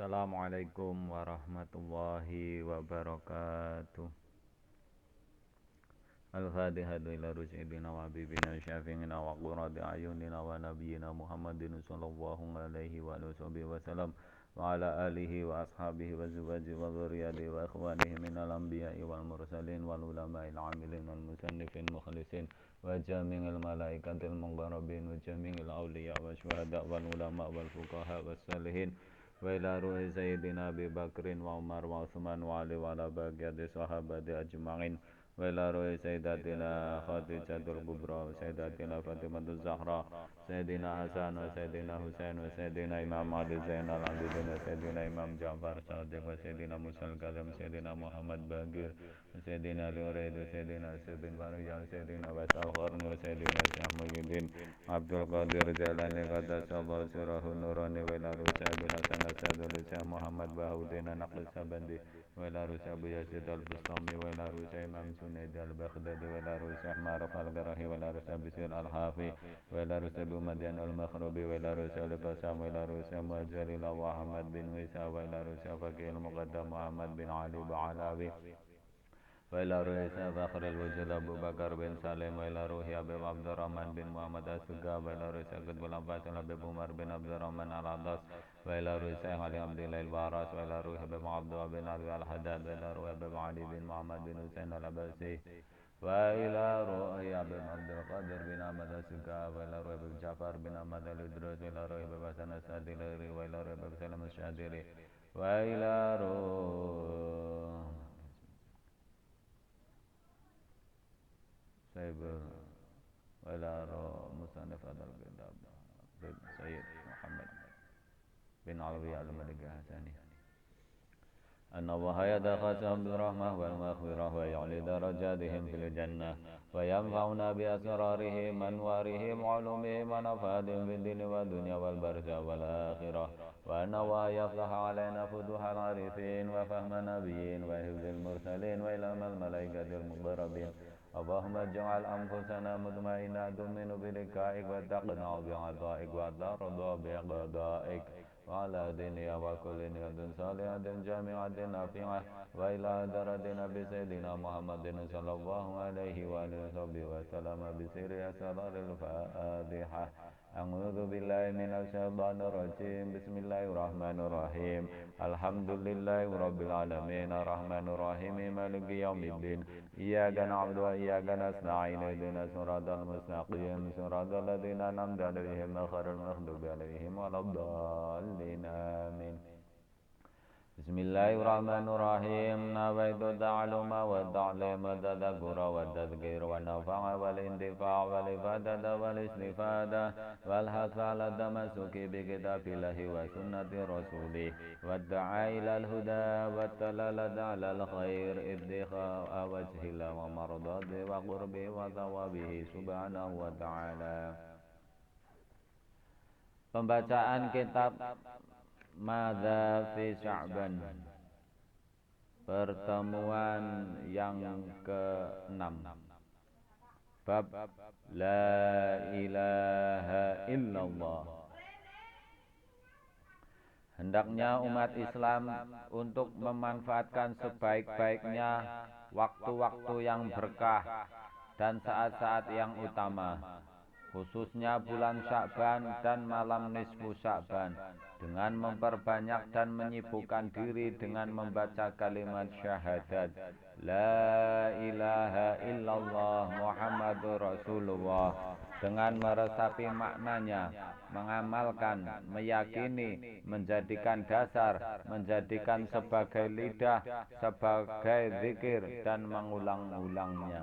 Assalamualaikum warahmatullahi wabarakatuh. Al-Fatihatu ila rusyidina wa habibina syafi'ina wa qurrati ayunina wa nabiyyina Muhammadin sallallahu alaihi wa sahbihi wa salam wa ala alihi wa ashabihi wa zuwaji wa dzurriyyatihi wa ikhwanihi minal anbiya'i wal mursalin wal ulama'il amilin wal musannifin mukhlisin wa jami'il malaikatil muqarrabin wa jami'il awliya wa syuhada wal ulama wal fuqaha was salihin wa ila ruhi sayyidina Abi Bakrin wa Umar wa Utsman wa Ali wa ala baqiyati sahabati ajma'in wa ila ruhi sayyidatina Khadijatul Kubra wa sayyidatina Fatimatul Zahra sayyidina Hasan wa sayyidina Husain wa sayyidina Imam Ali Zainal Abidin wa sayyidina Imam Ja'far Shadiq wa sayyidina Musal Kazim sayyidina Muhammad Bagir wa sayyidina Ali Uraid wa sayyidina Sayyidin Farija wa sayyidina Basal Qarni wa sayyidina Syekh Muhyiddin Abdul Qadir Jalani Qaddasallahu sirahu nurani wa ila ruhi sayyidina Sanad Syekh Muhammad Bahauddin Naqlis Sabandi wa ila ruhi Abu Yazid al-Bustami wa ila ruhi Imam Junaid al-Baghdadi wa ila ruhi Syekh Maruf al-Qarahi wa ila ruhi Bisir al-Hafi wa ila ruhi Abu Madian al-Makhrubi wa ila ruhi Alif Basam wa ila ruhi Muhajirin wa Ahmad bin Isa wa ila ruhi Faqih al-Muqaddam Muhammad bin Ali Ba'alawi wa ila ruhi Fakhr al-Wujud Abu Bakar bin Salim wa ila ruhi Habib Abdurrahman bin Muhammad as-Sugab wa ila ruhi Qutbul Abbas Habib Umar bin Abdurrahman al-Adas wa ila ruhi Syekh Ali Abdillah al-Baras wa ila ruhi Habib Abdullah bin Ali al-Haddad wa ila ruhi Habib Ali bin Muhammad bin Husain al-Abbasi wa ila ruhi Habib Abdul Qadir bin Ahmad as-Sugab wa ila ruhi Habib Ja'far bin Ahmad al-Idris wa ila ruhi Habib Hasan as-Sadili wa ila ruhi Habib Salam al-Syadiri wa ila ruhi وإلى مصنف هذا الكتاب سيد محمد بن علوي الملك الحسني أن الله يتخصم بالرحمة والمغفرة ويعلي درجاتهم في الجنة وينفعنا بأسرارهم أنوارهم وعلومهم ونفادهم في الدين والدنيا والبرزخ والآخرة وأن الله يفتح علينا فتوح العارفين وفهم النبيين وحفظ المرسلين وإلهام الملائكة المقربين اللهم اجعل أنفسنا مطمئنة تؤمن بلقائك وتقنع بعطائك وترضى بقضائك وعلى دينك وكل نية صالحة جامعة نافعة وإلى حضرة نبي سيدنا محمد صلى الله عليه وآله وصحبه وسلم بسر أسرار الفاتحة أعوذ بالله من الشيطان الرجيم بسم الله الرحمن الرحيم الحمد لله رب العالمين الرحمن الرحيم مالك يوم الدين إياك نعبد وإياك نستعين اهدنا الصراط المستقيم صراط الذين أنعمت عليهم غير المغضوب عليهم ولا الضالين آمين بسم الله الرحمن الرحيم نويت التعلم والتعليم والتذكر والتذكير والنفع والانتفاع والإفادة والاستفادة والحث على التمسك بكتاب الله وسنة رسوله والدعاء إلى الهدى والدلالة على الخير ابتغاء وجه الله ومرضاته وقربه وثوابه سبحانه وتعالى. Pembacaan kitab Madza fi Sya'ban, pertemuan yang ke-6, bab La ilaha illallah. Hendaknya umat Islam untuk memanfaatkan sebaik-baiknya waktu-waktu yang berkah dan saat-saat yang utama, khususnya bulan Sya'ban dan malam nisfu Sya'ban, dengan memperbanyak dan menyibukkan diri dengan membaca kalimat syahadat La ilaha illallah Muhammadur Rasulullah, dengan meresapi maknanya, mengamalkan, meyakini, menjadikan dasar, menjadikan sebagai lidah, sebagai zikir, dan mengulang-ulangnya.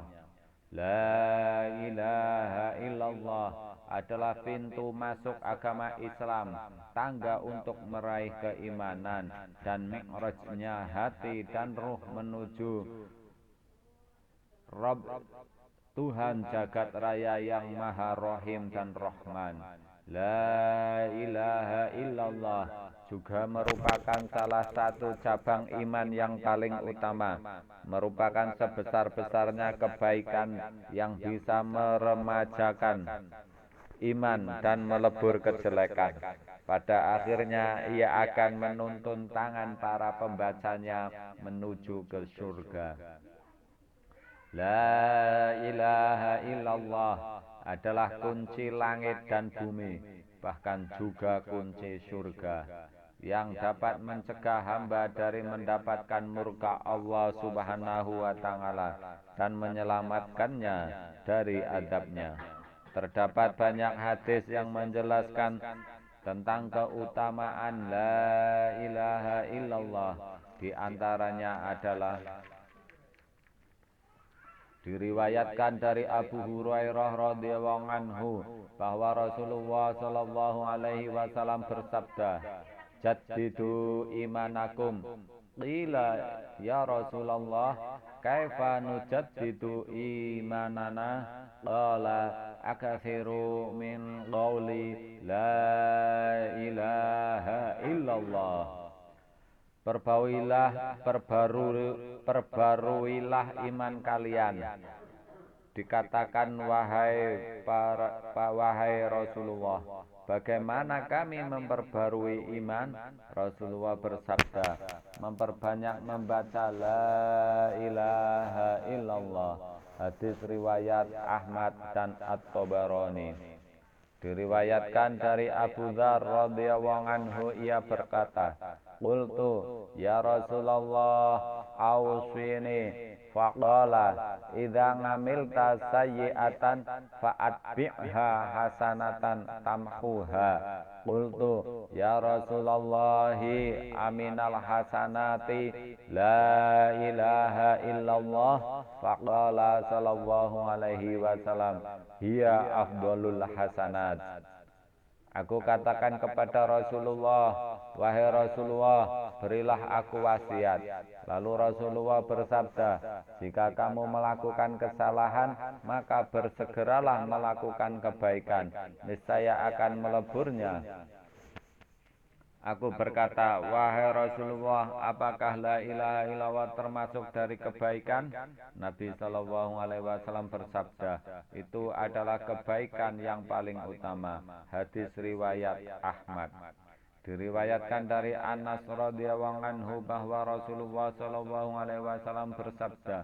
La ilaha illallah adalah pintu masuk agama Islam, tangga untuk meraih keimanan, dan mi'rajnya hati dan ruh menuju Rabb, Tuhan jagat raya yang maha rahim dan rahman. La ilaha illallah juga merupakan salah satu cabang iman yang paling utama, merupakan sebesar-besarnya kebaikan yang bisa meremajakan iman dan melebur kejelekan. Pada akhirnya ia akan menuntun tangan para pembacanya menuju ke surga. La ilaha illallah adalah kunci langit dan bumi, bahkan juga kunci surga, yang dapat mencegah hamba dari mendapatkan murka Allah Subhanahu wa Ta'ala dan menyelamatkannya dari adabnya. Terdapat banyak hadis yang menjelaskan tentang keutamaan la ilaha illallah. Di antaranya adalah diriwayatkan dari Abu Hurairah radhiyallahu anhu bahwa Rasulullah sallallahu alaihi wasallam bersabda, "Jaddidu imanakum." Qila ya Rasulullah, kaifa nujaddidu imanana? Qala akathiru min qawli la ilaha illallah. Perbaruilah iman kalian. Dikatakan wahai Rasulullah, bagaimana kami memperbarui iman? Rasulullah bersabda, memperbanyak membaca la ilaha illallah. Hadis riwayat Ahmad dan At-Tabarani. Diriwayatkan dari Abu Dzar radhiyallahu anhu, ia berkata, qultu ya Rasulullah awsini, faqala idza ngamilta sayyi'atan fa'atbi'ha hasanatan tamhuha. Qultu ya Rasulullah aminal hasanati la ilaha illallah. Faqala sallallahu alaihi wasallam, hiya afdalul hasanat. Aku katakan kepada Rasulullah, wahai Rasulullah, berilah aku wasiat. Lalu Rasulullah bersabda, jika kamu melakukan kesalahan, maka bersegeralah melakukan kebaikan, niscaya akan meleburnya. Aku berkata, wahai Rasulullah, apakah la ilaha illallah termasuk dari kebaikan? Nabi sallallahu alaihi wasallam bersabda, itu adalah kebaikan yang paling utama. Hadis riwayat Ahmad. Diriwayatkan dari Anas radhiyallahu anhu bahwa Rasulullah sallallahu alaihi wasallam bersabda,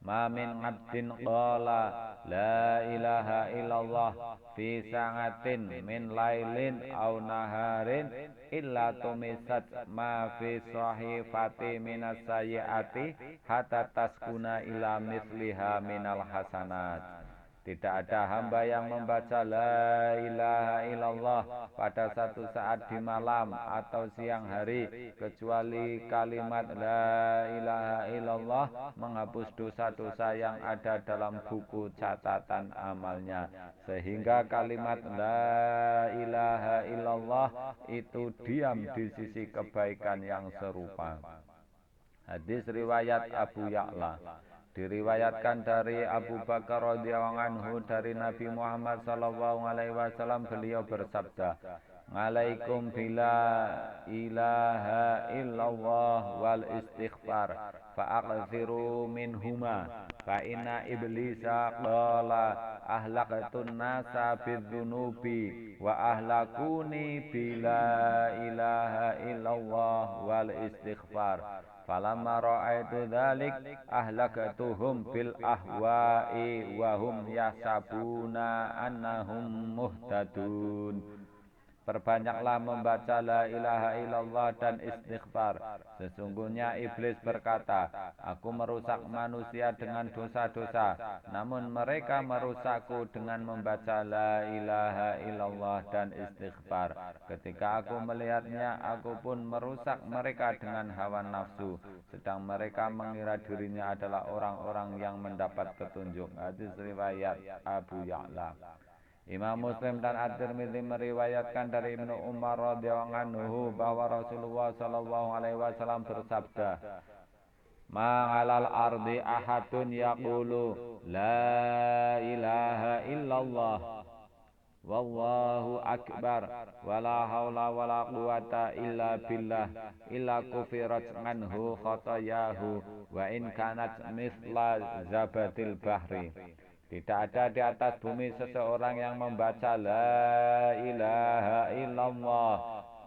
ma min abdin qala la ilaha illallah fi sa'atin min lailin aw naharin illa tumisat ma fi sahifati minas sayyiati hatta taskuna ila misliha minal hasanat. Tidak ada hamba yang membaca la ilaha illallah pada satu saat di malam atau siang hari, kecuali kalimat la ilaha illallah menghapus dosa-dosa yang ada dalam buku catatan amalnya, sehingga kalimat la ilaha illallah itu diam di sisi kebaikan yang serupa. Hadis riwayat Abu Ya'la. Diriwayatkan dari Abu Bakar radhiyallahu anhu dari Nabi Muhammad sallallahu alaihi wasallam, beliau bersabda, "Alaikum bila ilaha illallah wal istighfar fa'akthiru minhuma fa inna iblisa qala ahlaqtun nasa bidzunubi wa ahlakuni bila ilaha illallah wal istighfar. Falamma ra'aitu dzalik ahlakatuhum bil ahwa'i wa hum yahsabuna annahum muhtadun." Perbanyaklah membaca la ilaha illallah dan istighfar. Sesungguhnya iblis berkata, aku merusak manusia dengan dosa-dosa, namun mereka merusakku dengan membaca la ilaha illallah dan istighfar. Ketika aku melihatnya, aku pun merusak mereka dengan hawa nafsu, sedang mereka mengira dirinya adalah orang-orang yang mendapat petunjuk. Hadis riwayat Abu Ya'la. Imam Muslim dan At-Tirmidzi meriwayatkan dari Ibnu Umar radhiyallahu anhu bahwa Rasulullah sallallahu alaihi wasallam bersabda, "Ma 'alal ardi ahadun yaqulu la ilaha illallah wallahu akbar wala haula wala quwata illa billah illa kufirat anhu khatayahu wa in kanat mithla zabatil bahri." Tidak ada di atas bumi seseorang yang membaca la ilaha illallah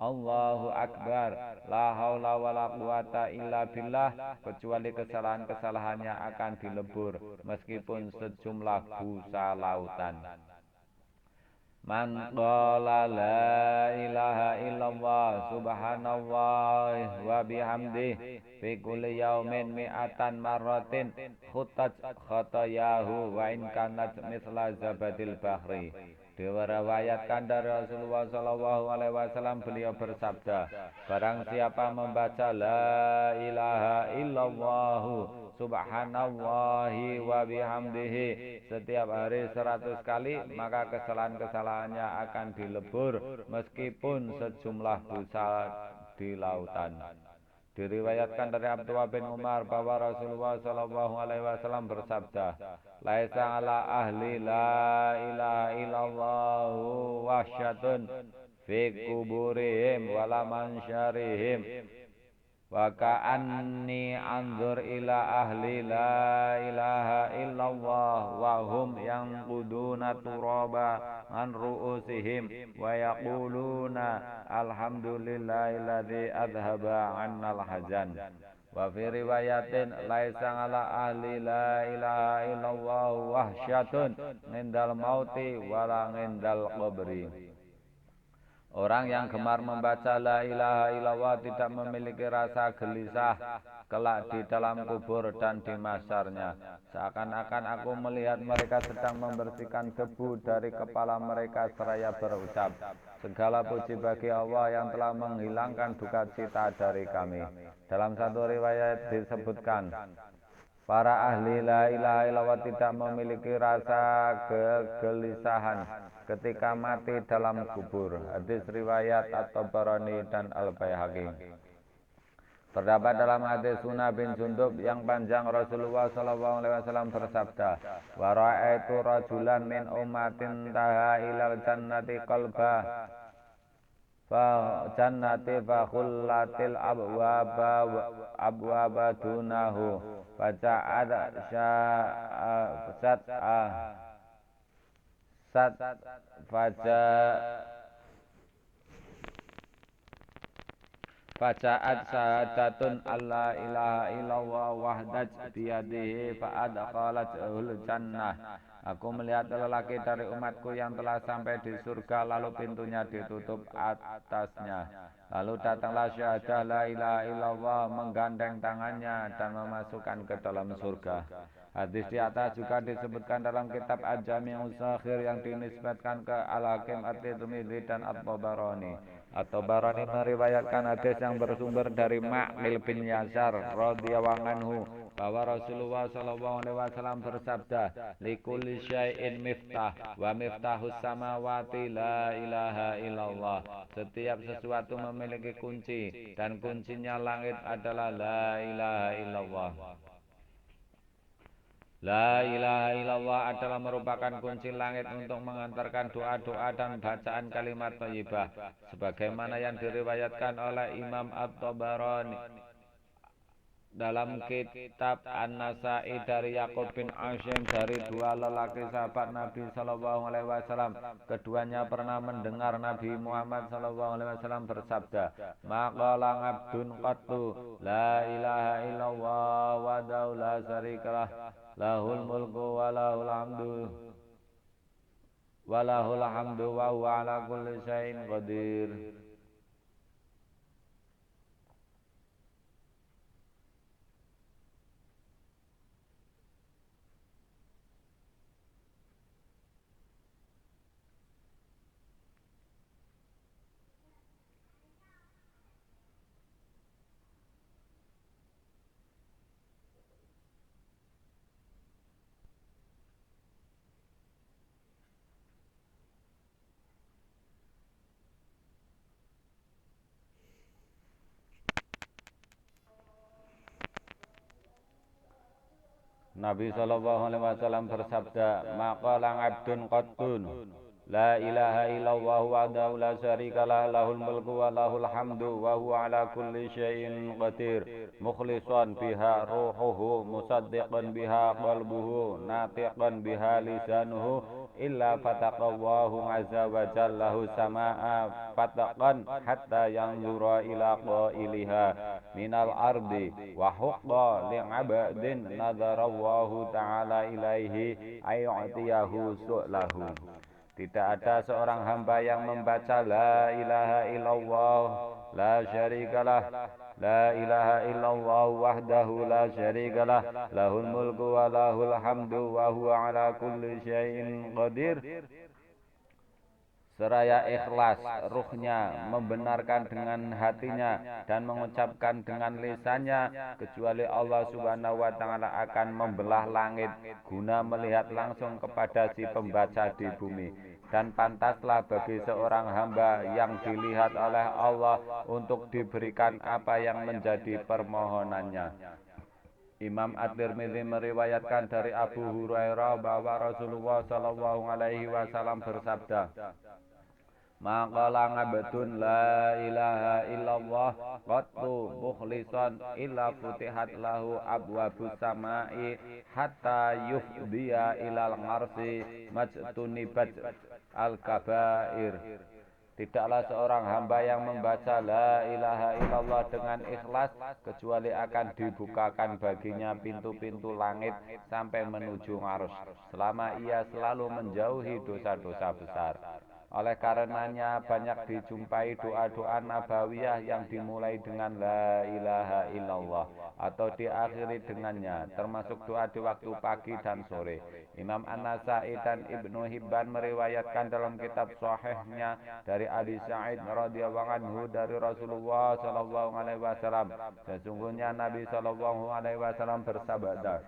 Allahu Akbar la haula wala quwata illa billah kecuali kesalahan-kesalahannya akan dilebur meskipun sejumlah busa lautan. Man qala la ilaha illallah subhanallah wa bihamdih fi kulli yaumin mi'atan marratin khutat khatayahu wa in kanat mithla zabadil bahri. Diriwayatkan dari Rasulullah sallallahu alaihi wasallam beliau bersabda, barang siapa membaca la ilaha illallah subhanallahi wa bihamdihi setiap hari 100 kali, maka kesalahan-kesalahannya akan dilebur meskipun sejumlah busa di lautan. Diriwayatkan dari Abdullah bin Umar bahwa Rasulullah sallallahu alaihi wasallam bersabda, laisa ala ahli la ilaha illallah wahsyatun fi kuburihim wala mansyarihim wa ka'anni anzur ila ahli la ilaha illallah wa hum yanquduna turaba an ru'usihim wa yaquluna alhamdulillahilladzi adhaba 'annal hazan. Wa fi riwayatin laisa ala ahli la ilaha illallah wahsyatun indal mauti wala indal qabri. Orang yang gemar membaca la ilaha illallah tidak memiliki rasa gelisah kelak di dalam kubur dan di mahsyarnya. Seakan-akan aku melihat mereka sedang membersihkan debu dari kepala mereka seraya berucap, segala puji bagi Allah yang telah menghilangkan duka cita dari kami. Dalam satu riwayat disebutkan, para ahli la ilaha illallah tidak memiliki rasa kegelisahan ketika mati dalam kubur. Hadis riwayat At-Tabarani dan Al-Baihaqi. Terdapat dalam hadis Sunnah bin Jundub yang panjang Rasulullah sallallahu alaihi wasallam bersabda, wa ra'aitu rajulan min ummatin taha ilal jannati qalba fa jannati fa khullatil abwaba dunahu faja'ad Faja'at syahadatun alla ilaha illallah wahdaj biyadihi fa'adkhalajul jannah. Aku melihat lelaki dari umatku yang telah sampai di surga lalu pintunya ditutup atasnya. Lalu datanglah syahadah la ilaha illallah menggandeng tangannya dan memasukkan ke dalam surga. Hadis di atas juga disebutkan dalam kitab Al-Jami' Saghir yang dinisbatkan ke Al-Hakim At-Tirmidzi dan At-Tabarani. At-Tabarani meriwayatkan hadis yang bersumber dari Ma'qil bin Yasar radhiyallahu anhu bahwa Rasulullah sallallahu alaihi wasallam bersabda, likulli syai'in miftah wa miftahus samawati la ilaha illallah. Setiap sesuatu memiliki kunci dan kuncinya langit adalah la ilaha illallah. La ilaha illallah adalah merupakan kunci langit untuk mengantarkan doa-doa dan bacaan kalimat thayyibah sebagaimana yang diriwayatkan oleh Imam At-Tabarani dalam kitab An-Nasa'i dari Yaqub bin Asyim dari dua lelaki sahabat Nabi sallallahu alaihi wasallam. Keduanya pernah mendengar Nabi Muhammad sallallahu alaihi wasallam bersabda, maqala abdun qattu la ilaha illallah wa la syarikalah lahul mulku wa lahul hamdu wa huwa ala kulli syai'in qadir. Nabi sallallahu alaihi wasallam bersabda, maqala abdun qattun لا إله إلا الله وحده لا شريك له له الملك وله الحمد وهو على كل شيء قدير مخلصا بها روحه مصدقا بها قلبه ناطقا بها لسانه إلا فتق الله عز وجل له السماء فتقا حتى ينظر إلى قائلها من الأرض وحق لعبد نظر الله تعالى إليه أن يعطيه سؤله. Tidak ada seorang hamba yang membaca la ilaha illallah la syarikalah la ilaha illallah wahdahu la syarikalah lahul mulku wa lahul hamdu wa huwa ala kulli syai'in qadir. Seraya ikhlas ruhnya, membenarkan dengan hatinya dan mengucapkan dengan lisannya, kecuali Allah Subhanahu wa taala akan membelah langit guna melihat langsung kepada si pembaca di bumi. Dan pantaslah bagi seorang hamba yang dilihat oleh Allah untuk diberikan apa yang menjadi permohonannya. Imam At-Tirmidzi meriwayatkan dari Abu Hurairah bahwa Rasulullah Shallallahu Alaihi Wasallam bersabda, maqala ngabdun la ilaha illallah qattu mukhlisan illa futihat lahu abwabus samai hatta yufdiya ilal ngarsi majtunibat al-kabair. Tidaklah seorang hamba yang membaca la ilaha illallah dengan ikhlas kecuali akan dibukakan baginya pintu-pintu langit sampai menuju arsh selama ia selalu menjauhi dosa-dosa besar. Oleh karenanya banyak dijumpai doa-doa nabawiyah yang dimulai dengan la ilaha illallah atau diakhiri dengannya, termasuk doa di waktu pagi dan sore. Imam An-Nasa'i dan Ibnu Hibban meriwayatkan dalam kitab sahihnya dari Abi Sa'id radhiyallahu anhu dari Rasulullah sallallahu alaihi wasallam, sesungguhnya Nabi sallallahu alaihi wasallam bersabda,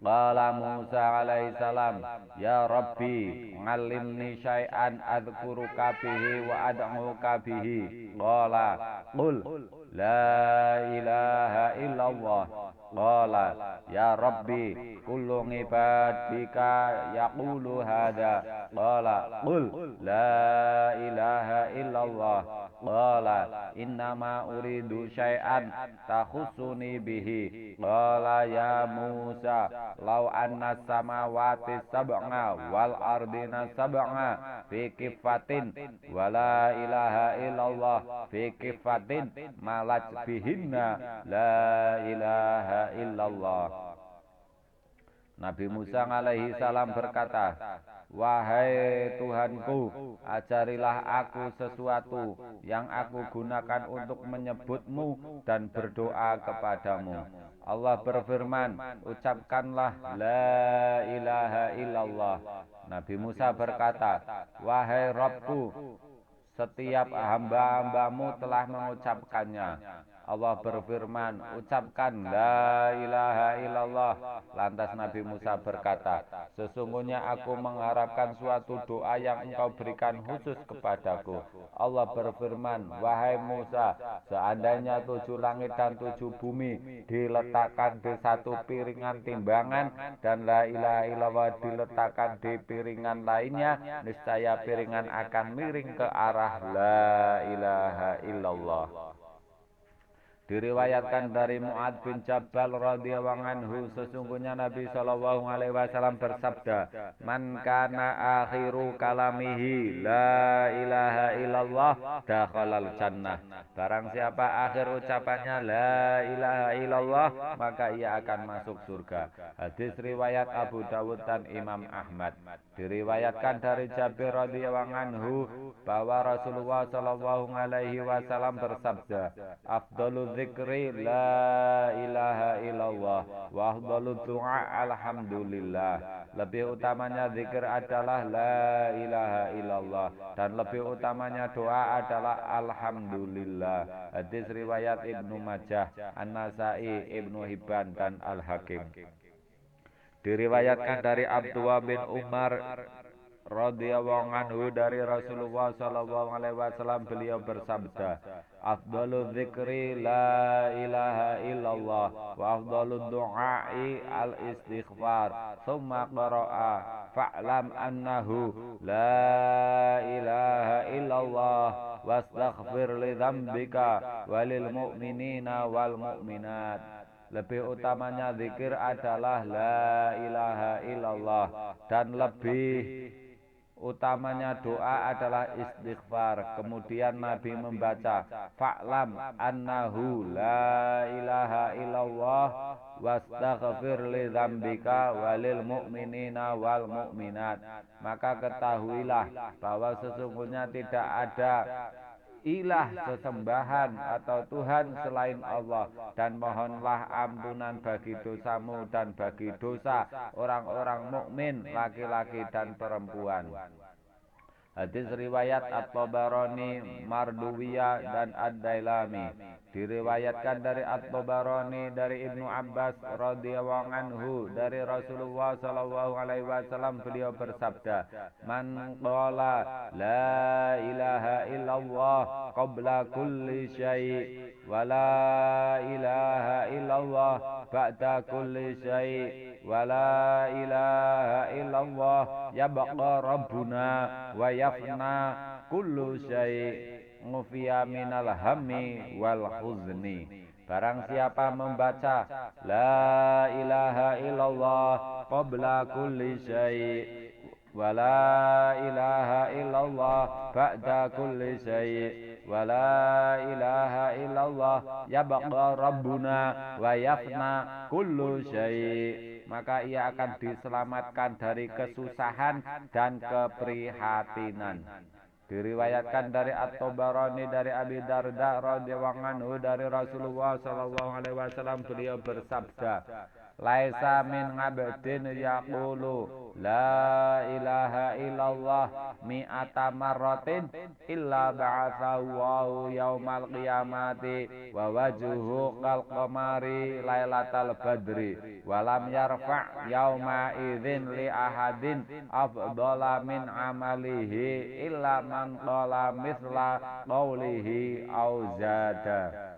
qala Musa alaihi salam, ya Rabbi ngalimni syai'an adhkuruka bihi wa ad'uka bihi. Qala qul la ilaha illallah. Qala ya Rabbi kullu ibadika yaqulu hadha. Qala qul la ilaha illallah. Qala innama uridu syai'an takhusuni bihi. Qala ya Musa lau anna samawati sab'a wal ardina sab'a fi kifatin wa la ilaha illallah fi kifatin malaj bihinna la ilaha illallah. Nabi Musa alaihi salam berkata, wahai Tuhanku, ajarilah aku sesuatu yang aku gunakan untuk menyebutmu dan berdoa kepadamu. Allah berfirman, ucapkanlah la ilaha illallah. Nabi Musa berkata, wahai Rabbku, setiap hamba-hambamu telah mengucapkannya. Allah berfirman, ucapkan la ilaha illallah. Lantas Nabi Musa berkata, sesungguhnya aku mengharapkan suatu doa yang engkau berikan khusus kepadaku. Allah berfirman, wahai Musa, seandainya 7 langit dan 7 bumi diletakkan di satu piringan timbangan dan la ilaha illallah diletakkan di piringan lainnya, niscaya piringan akan miring ke arah la ilaha illallah. Diriwayatkan dari Mu'ad bin Jabal radhiyallahu anhu, sesungguhnya Nabi sallallahu alaihi wasallam bersabda, man kana akhiru kalamihi la ilaha illallah dakhalal jannah. Barang siapa akhir ucapannya la ilaha illallah, maka ia akan masuk surga. Hadis riwayat Abu Dawud dan Imam Ahmad. Diriwayatkan dari Jabir radhiyallahu anhu bahwa Rasulullah sallallahu alaihi wasallam bersabda, afdhalul zikri la ilaha illallah wa afdhalud du'a alhamdulillah. Lebih utamanya zikir adalah la ilaha illallah dan lebih utamanya doa adalah alhamdulillah. Hadis riwayat Ibnu Majah, An-Nasa'i, Ibnu Hibban dan Al-Hakim. Diriwayatkan dari Abdullah bin Umar radhiyallahu anhu dari Rasulullah sallallahu alaihi wasallam beliau bersabda, afdalu dzikri la ilaha illallah wa afdalu du'ai al istighfar. Tsumma qara'a fa'lam annahu la ilaha illallah wastaghfir li dzambika walil mu'minina wal mu'minat. Lebih utamanya zikir adalah la ilaha illallah dan lebih utamanya doa adalah istighfar. Kemudian Nabi membaca fa'lam annahu la ilaha illallah wastaghfir li dzambika walil mu'minina wal mu'minat. Maka ketahuilah bahwa sesungguhnya tidak ada ilah sesembahan atau Tuhan selain Allah, dan mohonlah ampunan bagi dosamu dan bagi dosa orang-orang mukmin laki-laki dan perempuan. Hadis riwayat At-Tabarani, Marduwiyah dan Ad-Dailami. Diriwayatkan dari At-Tabarani dari Ibnu Abbas radhiyallahu anhu dari Rasulullah sallallahu alaihi wasallam beliau bersabda, "Man qala la ilaha illallah qabla kulli syai' wa la ilaha illallah ba'da kulli syai' wa la ilaha illallah yabqa rabbuna wa yafna kullu syai' ngufiya minal hammi wal huzni." Barang siapa membaca la ilaha illallah qabla kulli syai' wa la ilaha illallah ba'da kulli syai' wa la ilaha illallah yabqa rabbuna wa yafna kullu syai', maka ia akan diselamatkan dari kesusahan dan keprihatinan. Diriwayatkan dari At-Tabarani dari Abi Darda radhiyallahu anhu dari Rasulullah sallallahu alaihi wasallam beliau bersabda, laisa min abdin yaqulu la ilaha illallah mi'ata marratin illa ba'athahu yaumal qiyamati wa wajhuhu kal qamari lailatal badri wa lam yarfa' yauma idzin li ahadin afdala min amalihi illa man qala mithla qawlihi au zada.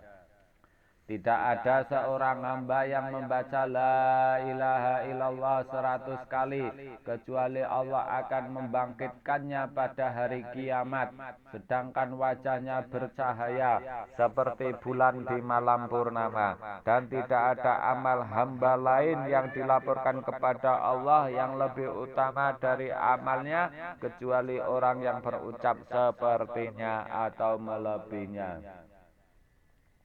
Tidak ada seorang hamba yang membaca la ilaha illallah 100 kali kecuali Allah akan membangkitkannya pada hari kiamat, sedangkan wajahnya bercahaya seperti bulan di malam purnama, dan tidak ada amal hamba lain yang dilaporkan kepada Allah yang lebih utama dari amalnya kecuali orang yang berucap sepertinya atau melebihinya.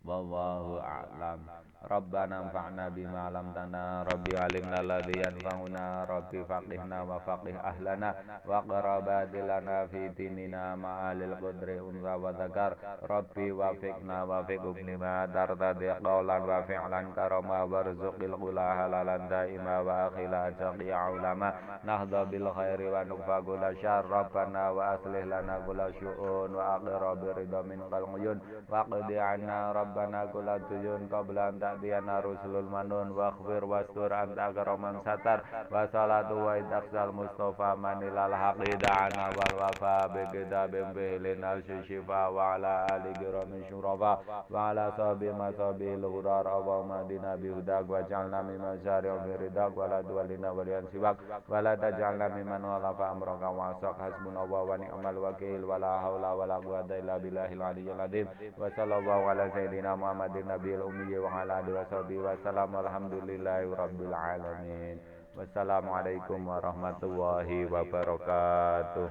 Wallahu a'lam. Rabbana anfa'na bima 'allamtana, Rabbi 'allimna alladhi yanfa'una, Rabbi faqihna wa faqih ahlana wa qarabadilana fi dinina ma'alil qudri unza wa dzakar, Rabbi wafiqna wa fiqhum lima tartadi qawlan wa fi'lan karama warzuqil qula halalan daima wa akhila taqiya ulama nahdha bil khairi wa nukfa kulla syarr, Rabbana wa aslih lana kulla syu'un wa aqra biridha min qaluyun wa qdi 'anna Rabbana kulla tuyun qabla an ta'tiyana rusulul manun waghfir wastur anta akraman satar wa salatu wa idaksal mustafa manilal haqidana wal wafa bi kitabim bihilina syifa wa ala ali giramin syurafa wa ala sahbi masabi luhurar wa madina bihudak wa ja'alna mimman syari'a biridak wa la duwalina waliyan siwak wa la taj'alna mimman walafa amraka wa asak hasbunallahu wa ni'mal wakil wa la hawla wa la quwwata illa billahil aliyyil azim wa sallallahu ala sayyidina Muhammadin nabiyil ummi wa ala alihi wa sahbihi wa sallam alhamdulillahi rabbil alamin. Wassalamualaikum warahmatullahi wabarakatuh.